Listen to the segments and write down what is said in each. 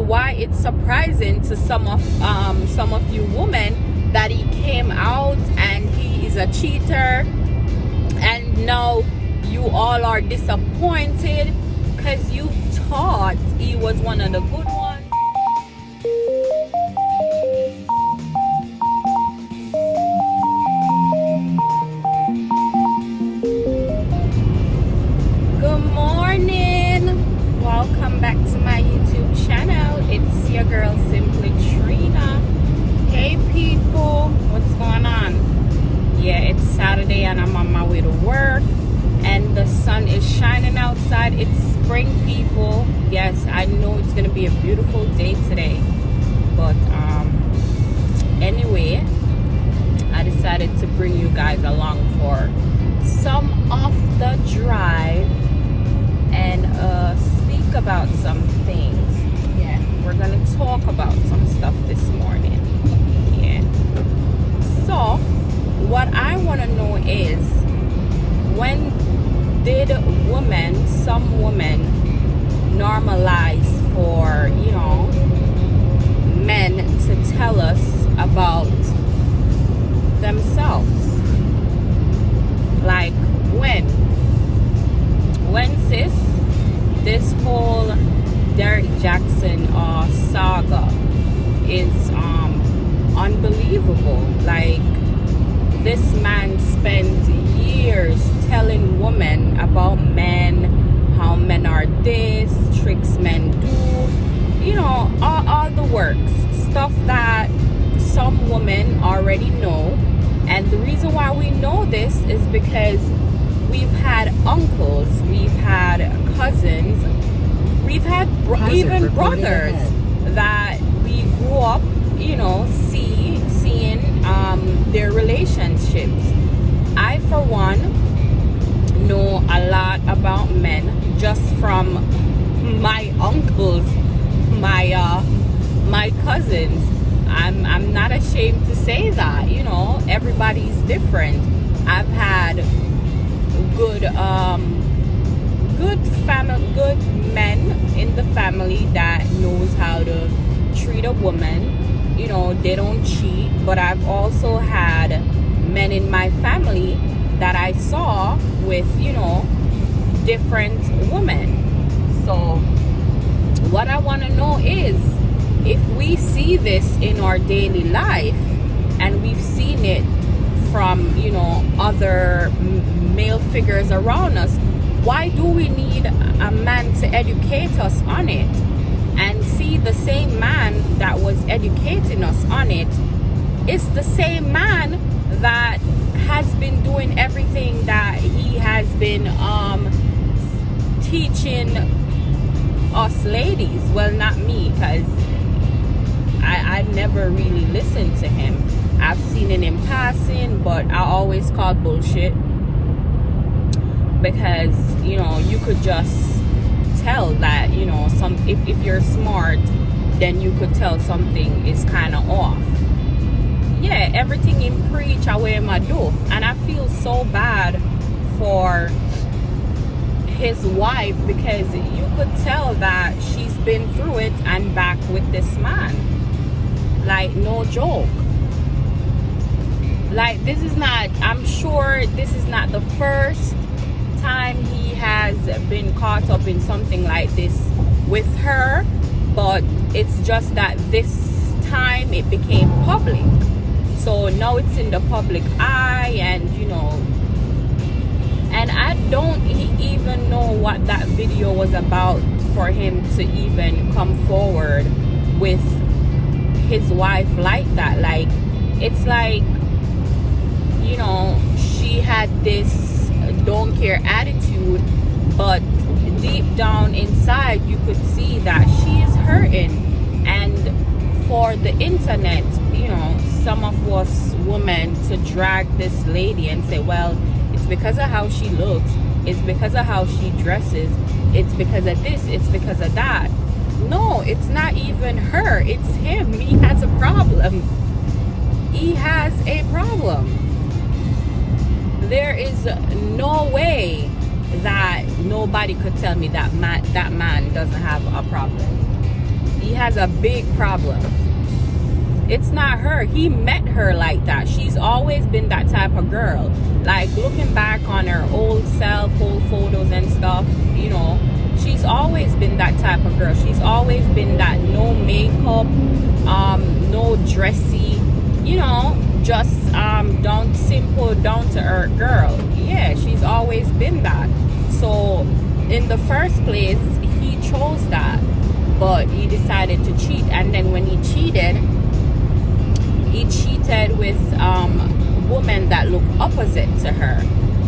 why it's surprising to some of you women that he came out and he is a cheater, and now you all are disappointed because you thought he was one of the good ones. Good morning, welcome back to my YouTube channel. It's your girl Simply Trina. Hey people, what's going on? Yeah, it's Saturday and I'm on my way to work and the sun is shining outside. It's spring, people. Yes, I know it's gonna be a beautiful day today, but anyway, I decided to bring you guys along for some off the drive and speak about some things. Yeah, we're gonna talk about some stuff this morning. Yeah, so what I want to know is, when did some women normalize for, you know, men to tell us about themselves? Like when sis, this whole Derrick Jaxn saga is unbelievable. Like, this man spent years telling women about men, how men are this, tricks men do, you know, all the works, stuff that some women already know. And the reason why we know this is because we've had uncles, we've had cousins, we've had even brothers that we grew up, you know, seeing their relationships. I, for one, know a lot about men just from my uncles, my cousins. I'm not ashamed to say that, you know, everybody's different. I've had good men in the family that knows how to treat a woman. You know, they don't cheat. But I've also had men in my family that I saw with, you know, different women. So what I want to know is, if we see this in our daily life and we've seen it from, you know, other male figures around us, why do we need a man to educate us on it? And see, the same man that was educating us on it is the same man that has been doing everything that he has been teaching us ladies. Well, not me, because I never really listened to him. I've seen it in passing, but I always call bullshit, because, you know, you could just tell that, you know, if you're smart, then you could tell something is kind of off. Yeah, everything in preach away my do. And I feel so bad for his wife, because you could tell that she's been through it and back with this man. Like, no joke. Like, this is not, I'm sure this is not the first time he has been caught up in something like this with her, but it's just that this time it became public. So now it's in the public eye, and, you know, and I don't even know what that video was about for him to even come forward with his wife like that. Like, it's like, you know, she had this don't care attitude, but deep down inside you could see that she is hurting. And for the internet, you know, some of us women to drag this lady and say, well, it's because of how she looks, it's because of how she dresses, it's because of this, it's because of that. No, it's not even her, it's him. He has a problem. He has a problem. There is no way that nobody could tell me that man doesn't have a problem. he has a big problem. It's not her. He met her like that. She's always been that type of girl. Like, looking back on her old self, old photos and stuff, you know, she's always been that type of girl. She's always been that no makeup, no dressy, you know, just simple, down to earth girl. Yeah, she's always been that. So in the first place, he chose that, but he decided to cheat. And then when he cheated with women that look opposite to her.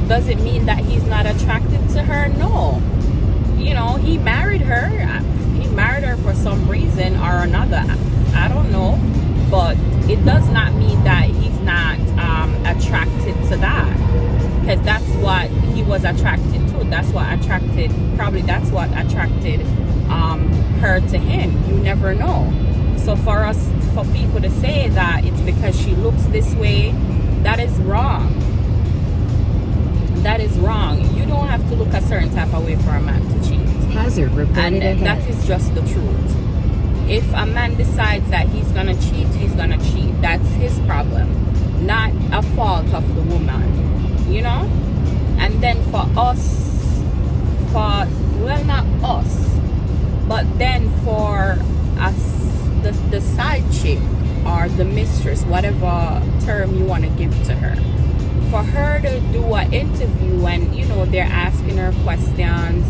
Does it mean that he's not attracted to her? No. You know, he married her. He married her for some reason or another. I don't know. But it does not mean that he's not attracted to that. Because that's what he was attracted to. That's what attracted her to him. You never know. So for people to say that it's because she looks this way, that is wrong. That is wrong. You don't have to look a certain type of way for a man to cheat. Hazard reported And that is just the truth. If a man decides that he's gonna cheat, he's gonna cheat. That's his problem, not a fault of the woman, you know. And then for us, not us, but then for us, the side chick or the mistress, whatever term you want to give to her, for her to do an interview and, you know, they're asking her questions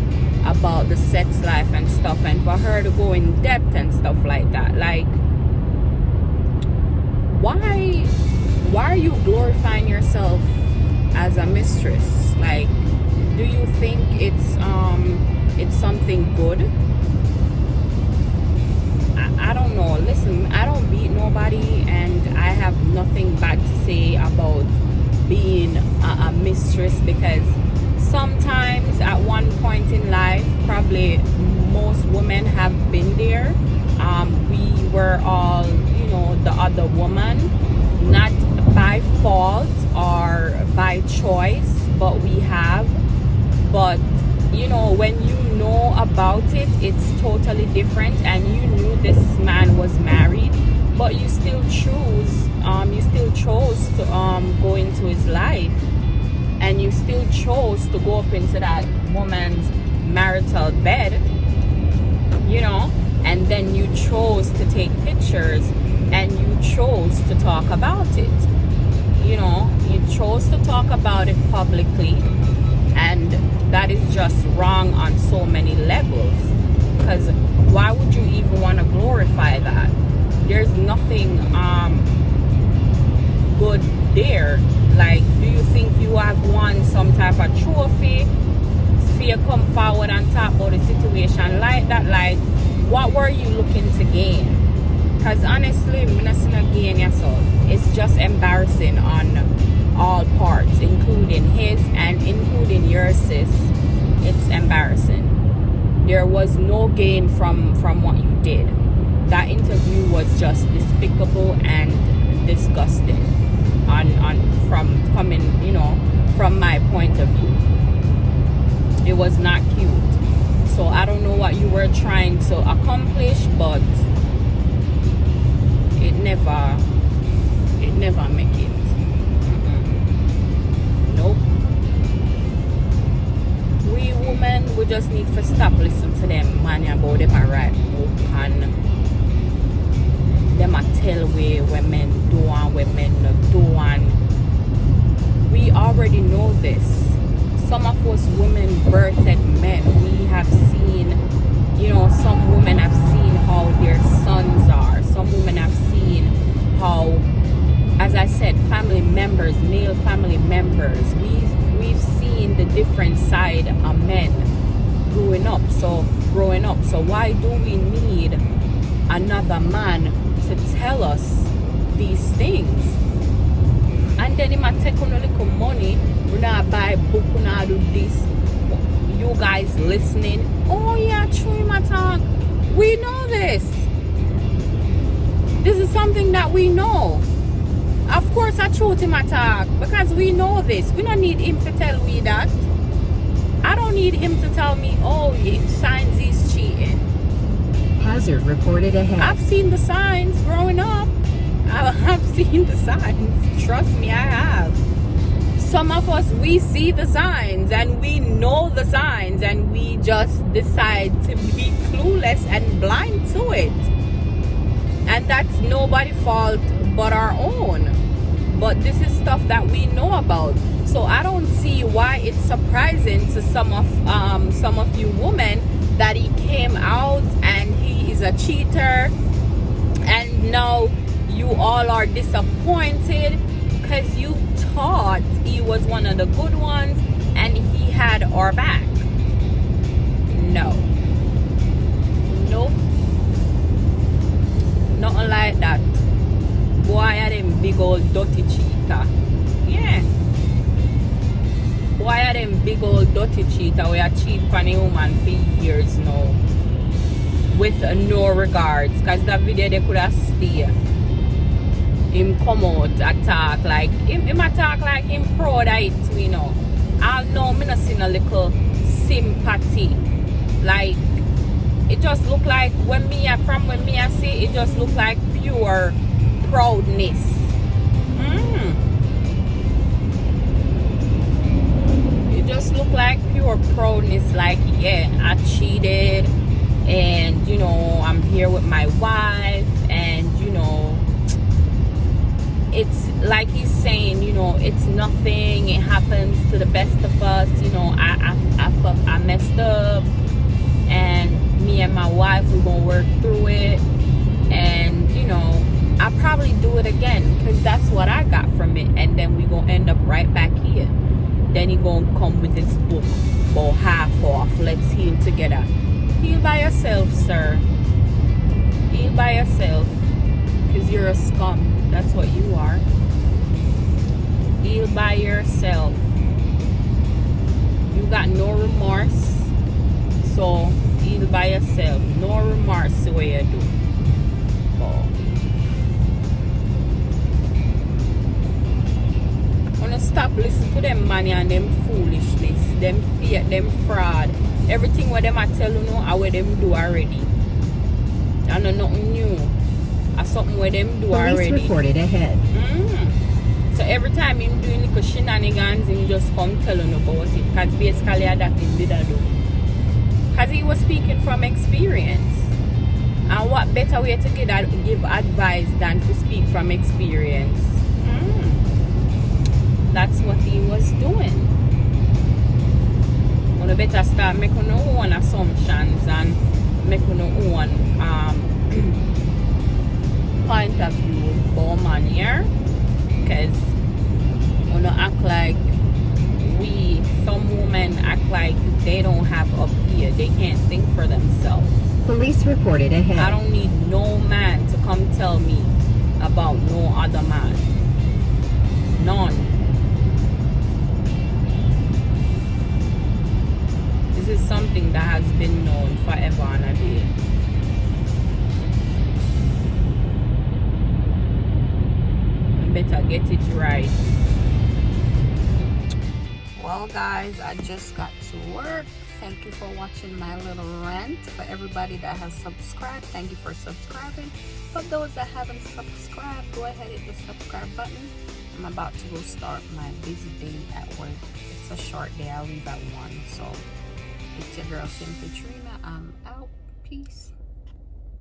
about the sex life and stuff, and for her to go in depth and stuff like that, like, why are you glorifying yourself as a mistress? Like, do you think it's something good? I don't know. Listen, I don't beat nobody, and I have nothing bad to say about being a mistress, because sometimes at one point in life, probably most women have been there. We were all, you know, the other woman, not by fault or by choice, but we have. But, you know, when you know about it, it's totally different. And you knew this man was married, but you still chose to go into his life, and you still chose to go up into that woman's marital bed, you know, and then you chose to take pictures, and you chose to talk about it, you know, you chose to talk about it publicly. And that is just wrong on so many levels, because why would you even want to glorify that? There's nothing good there. Like, do you think you have won some type of trophy for you come forward and talk about a situation like that? Like, what were you looking to gain? Because honestly, I'm not seeing a gain yourself. It's just embarrassing on all parts, including his and including your sis. It's embarrassing. There was no gain from what you did. That interview was just despicable and disgusting from my point of view. It was not cute. So I don't know what you were trying to accomplish, but it never make it. Nope. We women, we just need to stop listening to them man about them a write book and them a tell way women do and women not do, and we already know this. Some of us women birthed men. We have seen, you know, some women have seen how their sons are. Some women have seen how, as I said, family members, male family members, we've seen the different side of men growing up. So why do we need another man to tell us these things? And then he might take on a little money, we not buy a book, we not do this. You guys listening, oh yeah, true, my talk. We know this. This is something that we know. Of course, I truth him attack, because we know this. We don't need him to tell me that. I don't need him to tell me, oh, if signs is cheating. hazard reported ahead. I've seen the signs growing up. I've seen the signs. Trust me, I have. Some of us, we see the signs and we know the signs and we just decide to be clueless and blind to it. And that's nobody's fault but our own. But this is stuff that we know about. So I don't see why it's surprising to some of you women that he came out and he is a cheater, and now you all are disappointed because you thought he was one of the good ones and he had our back. No. Nope. Nothing like that. Boy, I them big old dirty cheater. Yeah. Boy, I them big old dirty cheater. We are cheat on a woman for years now. With no regards. Because that video they could have stayed. Him come out attack like him attack like him proud of it, you know. I know me not seen a little sympathy. Like it just look like when me I see it just look like pure proudness. It just look like pure proudness, like yeah, I cheated and you know I'm here with my wife and you know it's like he's saying, you know, it's nothing, it happens to the best of us, you know, I messed up and me and my wife, we're gonna work through it and, you know, I'll probably do it again because that's what I got from it and then we're gonna end up right back here. Then he gonna come with this book about half off, let's heal together. Heal by yourself, sir. Heal by yourself because you're a scum. That's what you are. Heal by yourself. You got no remorse. So heal by yourself. No remorse the way you do. Oh. I wanna stop listening to them money and them foolishness, them fear, them fraud. Everything what them I tell you know, I what them do already. I know nothing new. Something where them do Police already. Reported ahead. So every time him doing little shenanigans, him just come telling about it. Because basically that him did do. Because he was speaking from experience. And what better way to give advice than to speak from experience? That's what he was doing. You better start making your own assumptions and making your own point of view about man here, because you know act like some women act like they don't have up here, they can't think for themselves. Police reported ahead. I don't need no man to come tell me about no other man. None. This is something that has been known forever and a day. Better get it right. Well guys, I just got to work. Thank you for watching my little rant. For everybody that has subscribed, thank you for subscribing. For those that haven't subscribed, go ahead and hit the subscribe button. I'm about to go start my busy day at work. It's a short day, I'll leave at 1. So it's your girl Simply Trina. I'm out. Peace.